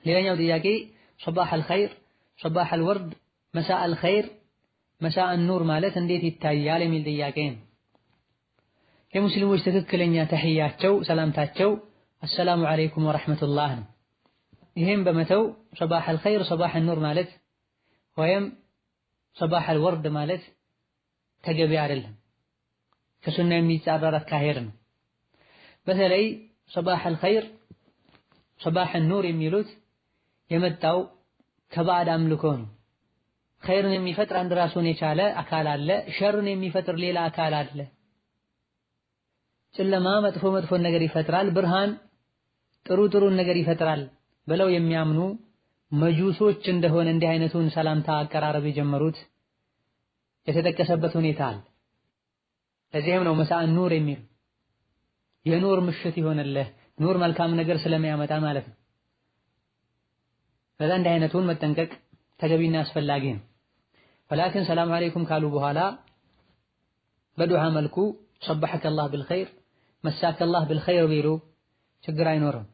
ሌላኛው ጥያቄ ሶባህ አልኸይር፣ ሶባህ አልወርድ፣ መሳእ አልኸይር፣ መሳእ አኑር ማለት እንዴት ይታያል የሚል ጥያቄ ነው። የሙስሊሞች ትክክለኛ ተህያቸው ሰላምታቸው አሰላሙ አለይኩም ወራህመቱላህ ነው። ይሄን በመተው ሶባህ አልኸይር፣ ሶባህ አኑር ማለት ወይም ሶባህ አልወርድ ማለት ተገቢ አይደለም፣ ከሱና የሚጻረር አካሄድ ነው። በተለይ ሶባህ አልኸይር፣ ሶባህ አኑር የሚሉት የመጣው ከባዕድ አምልኮ ነው። ኸይርን የሚፈጥር አንድ ራሱን የቻለ አካል አለ፣ ሸርን የሚፈጥር ሌላ አካል አለ። ጨለማ መጥፎ መጥፎን ነገር ይፈጥራል፣ ብርሃን ጥሩ ጥሩን ነገር ይፈጥራል ብለው የሚያምኑ መጁሶች እንደሆነ እንዲህ አይነቱን ሰላምታ አቀራረብ የጀመሩት የተጠቀሰበት ሁኔታ አለ። ለዚህም ነው መሳእ ኑር የሚሉ የኑር ምሽት ይሆንልህ፣ ኑር መልካም ነገር ስለሚያመጣ ማለት ነው። ለዛ እንዲህ አይነቱን መጠንቀቅ ተገቢና አስፈላጊ ነው። ወላኪን ሰላም አለይኩም ካሉ በኋላ በዱዓ መልኩ ሰበሐከ አላህ ቢልኸይር፣ መሳከ አላህ ቢልኸይር ቢሉ ችግር አይኖርም።